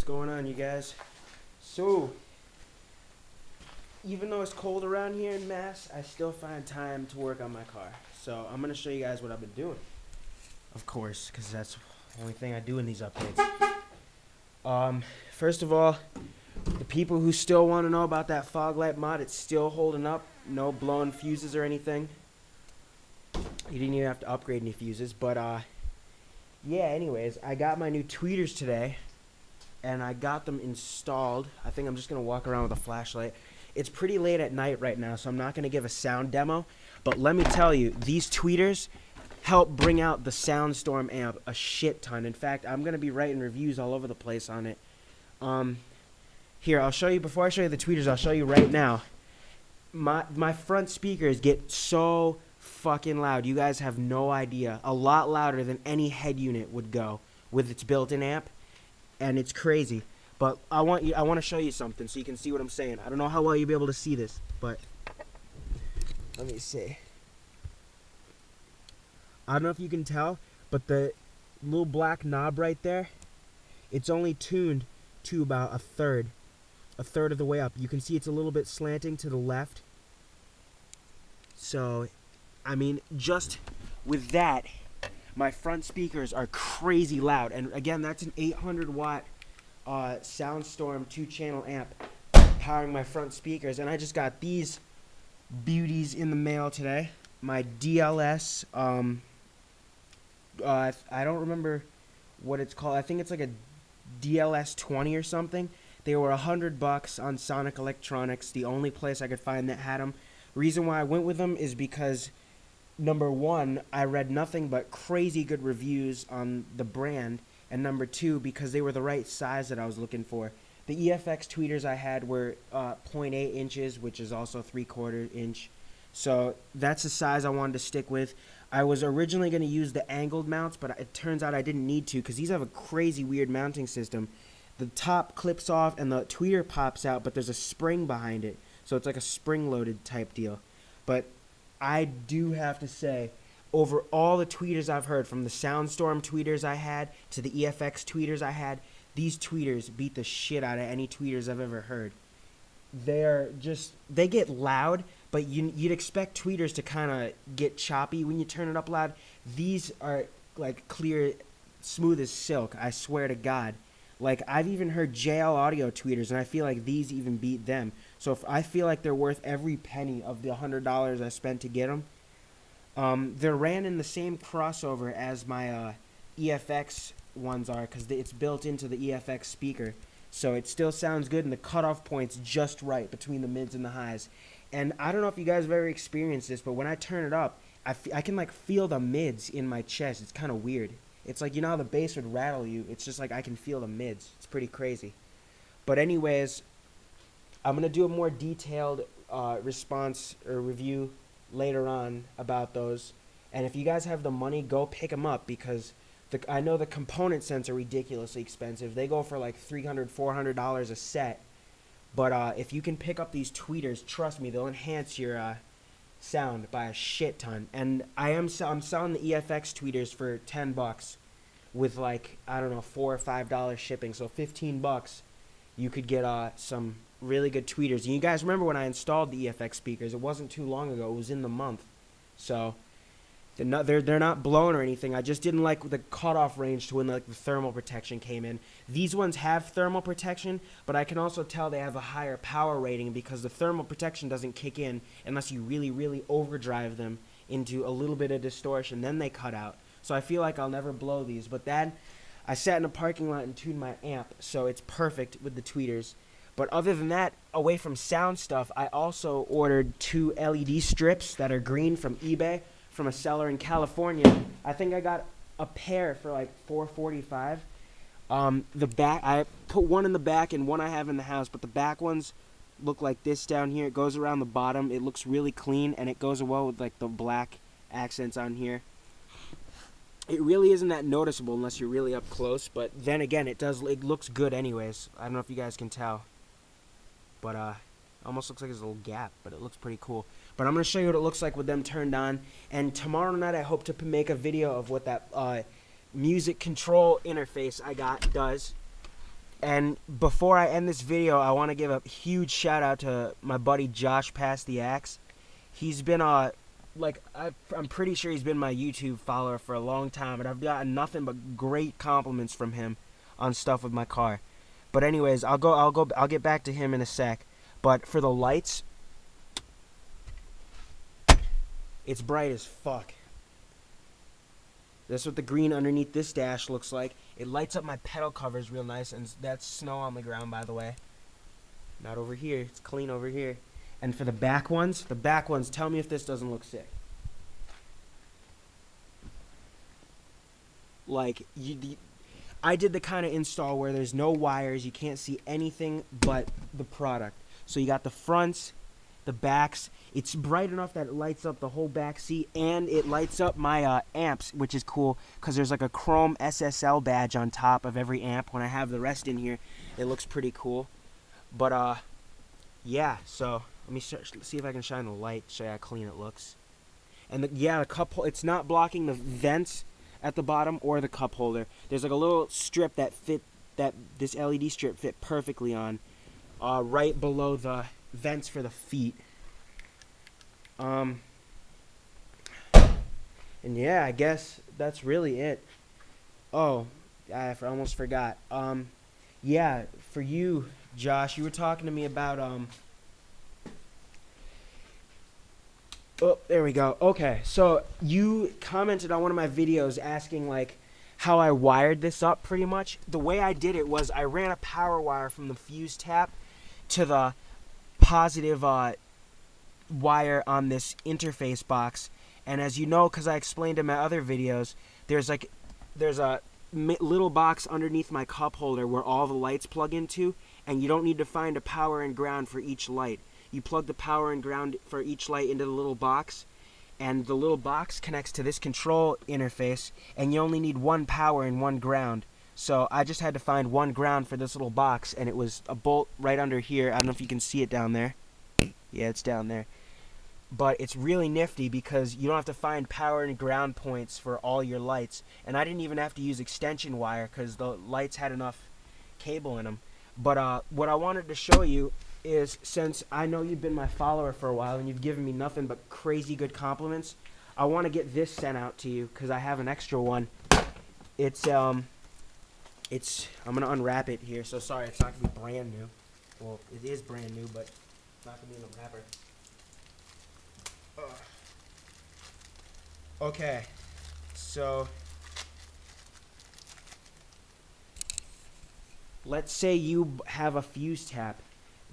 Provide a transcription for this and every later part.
going on, you guys? So, even though it's cold around here in Mass, I still find time to work on my car. So, I'm going to show you guys what I've been doing. Of course, because that's the only thing I do in these updates. First of all, the people who still want to know about that fog light mod, it's still holding up. No blowing fuses or anything. You didn't even have to upgrade any fuses. But, yeah, anyways, I got my new tweeters today. And I got them installed. I think I'm just going to walk around with a flashlight. It's pretty late at night right now, so I'm not going to give a sound demo. But let me tell you, these tweeters help bring out the Soundstorm amp a shit ton. In fact, I'm going to be writing reviews all over the place on it. Here, I'll show you, before I show you the tweeters, I'll show you right now. My front speakers get so fucking loud. You guys have no idea. A lot louder than any head unit would go with its built-in amp. And it's crazy. But I want to show you something so you can see what I'm saying. I don't know how well you'll be able to see this, but let me see. I don't know if you can tell, but the little black knob right there, it's only tuned to about a third of the way up. You can see it's a little bit slanting to the left. So, I mean, just with that, my front speakers are crazy loud. And again, that's an 800 watt Soundstorm 2-channel amp powering my front speakers. And I just got these beauties in the mail today. My DLS, I don't remember what it's called. I think it's like a DLS 20 or something. They were $100 on Sonic Electronics, the only place I could find that had them. Reason why I went with them is because number one, I read nothing but crazy good reviews on the brand, and number two, because they were the right size that I was looking for. The EFX tweeters I had were 0.8 inches, which is also 3/4 inch. So that's the size I wanted to stick with. I was originally going to use the angled mounts, but it turns out I didn't need to because these have a crazy weird mounting system. The top clips off and the tweeter pops out, but there's a spring behind it. So it's like a spring-loaded type deal. But I do have to say, over all the tweeters I've heard, from the Soundstorm tweeters I had to the EFX tweeters I had, these tweeters beat the shit out of any tweeters I've ever heard. They get loud, but you'd expect tweeters to kind of get choppy when you turn it up loud. These are like clear, smooth as silk, I swear to God. Like, I've even heard JL Audio tweeters, and I feel like these even beat them. So if I feel like they're worth every penny of the $100 I spent to get them. They're ran in the same crossover as my EFX ones are, because it's built into the EFX speaker. So it still sounds good, and the cutoff point's just right between the mids and the highs. And I don't know if you guys have ever experienced this, but when I turn it up, I can like feel the mids in my chest. It's kind of weird. It's like, you know how the bass would rattle you? It's just like I can feel the mids. It's pretty crazy. But anyways, I'm going to do a more detailed response or review later on about those. And if you guys have the money, go pick them up, because I know the component sets are ridiculously expensive. They go for like $300, $400 a set. But if you can pick up these tweeters, trust me, they'll enhance your sound by a shit ton. And I'm selling the EFX tweeters for $10 with, like, I don't know, $4 or $5 shipping. So $15, you could get some really good tweeters. And you guys remember when I installed the EFX speakers? It wasn't too long ago. It was in the month. So they're not blown or anything. I just didn't like the cutoff range to when like the thermal protection came in. These ones have thermal protection, but I can also tell they have a higher power rating because the thermal protection doesn't kick in unless you really, really overdrive them into a little bit of distortion. Then they cut out. So I feel like I'll never blow these. But then I sat in a parking lot and tuned my amp, so it's perfect with the tweeters. But other than that, away from sound stuff, I also ordered 2 LED strips that are green from eBay, from a seller in California. I think I got a pair for like $4.45. The back, I put one in the back and one I have in the house, but the back ones look like this down here. It goes around the bottom. It looks really clean, and it goes well with like the black accents on here. It really isn't that noticeable unless you're really up close, but then again, it looks good anyways. I don't know if you guys can tell, but almost looks like there's a little gap, but it looks pretty cool. But I'm going to show you what it looks like with them turned on. And tomorrow night I hope to make a video of what that music control interface I got does. And before I end this video, I want to give a huge shout out to my buddy joshpasstheaxe. He's been I'm pretty sure he's been my YouTube follower for a long time, and I've gotten nothing but great compliments from him on stuff with my car. But anyways, I'll get back to him in a sec. But for the lights, it's bright as fuck. That's what the green underneath this dash looks like. It lights up my pedal covers real nice, and that's snow on the ground, by the way. Not over here. It's clean over here. And for the back ones, tell me if this doesn't look sick. Like, I did the kind of install where there's no wires. You can't see anything but the product. So you got the fronts, the backs. It's bright enough that it lights up the whole back seat, and it lights up my amps, which is cool because there's like a chrome SSL badge on top of every amp. When I have the rest in here, it looks pretty cool. But yeah, so let me see if I can shine the light, show you how clean it looks. And the cup holder, it's not blocking the vents at the bottom or the cup holder. There's like a little strip that this LED strip fit perfectly on, right below the vents for the feet. And yeah, I guess that's really it. Oh, I almost forgot. Yeah, for you, Josh, you were talking to me about oh, there we go. Okay, so you commented on one of my videos asking like how I wired this up. Pretty much the way I did it was I ran a power wire from the fuse tap to the positive wire on this interface box, and as you know, because I explained in my other videos, there's a little box underneath my cup holder where all the lights plug into, and you don't need to find a power and ground for each light. You plug the power and ground for each light into the little box, and the little box connects to this control interface, and you only need one power and one ground. So I just had to find one ground for this little box, and it was a bolt right under here. I don't know if you can see it down there. Yeah, it's down there. But it's really nifty because you don't have to find power and ground points for all your lights. And I didn't even have to use extension wire because the lights had enough cable in them. But what I wanted to show you is, since I know you've been my follower for a while and you've given me nothing but crazy good compliments, I want to get this sent out to you because I have an extra one. I'm gonna unwrap it here. So sorry, it's not gonna be brand new. Well, it is brand new, but it's not gonna be in the wrapper. Okay, so let's say you have a fuse tap.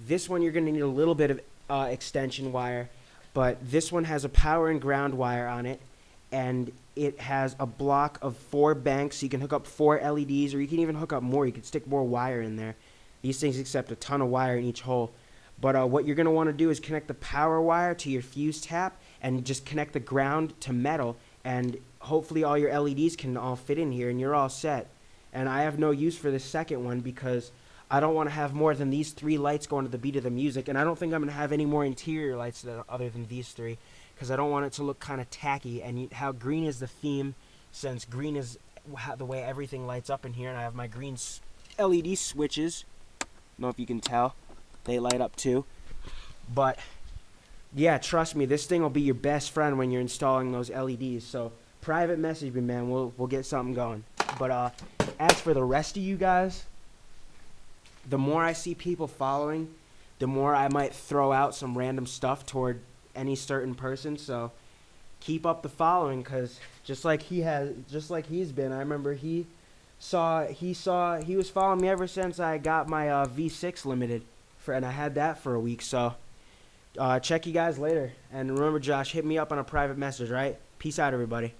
This one you're going to need a little bit of extension wire, but this one has a power and ground wire on it, and it has a block of 4 banks, so you can hook up 4 LEDs, or you can even hook up more. You can stick more wire in there. These things accept a ton of wire in each hole. But what you're going to want to do is connect the power wire to your fuse tap and just connect the ground to metal, and hopefully all your LEDs can all fit in here and you're all set. And I have no use for this second one because I don't want to have more than these 3 lights going to the beat of the music, and I don't think I'm going to have any more interior lights other than these 3 because I don't want it to look kind of tacky. And how green is the theme, since green is the way everything lights up in here, and I have my green LED switches. I don't know if you can tell. They light up too. But yeah, trust me, this thing will be your best friend when you're installing those LEDs. So private message me, man. We'll get something going. But as for the rest of you guys, the more I see people following, the more I might throw out some random stuff toward any certain person. So keep up the following, because just like he's been, I remember he was following me ever since I got my V6 limited. And I had that for a week. So check you guys later, and remember, Josh, hit me up on a private message, right? Peace out, everybody.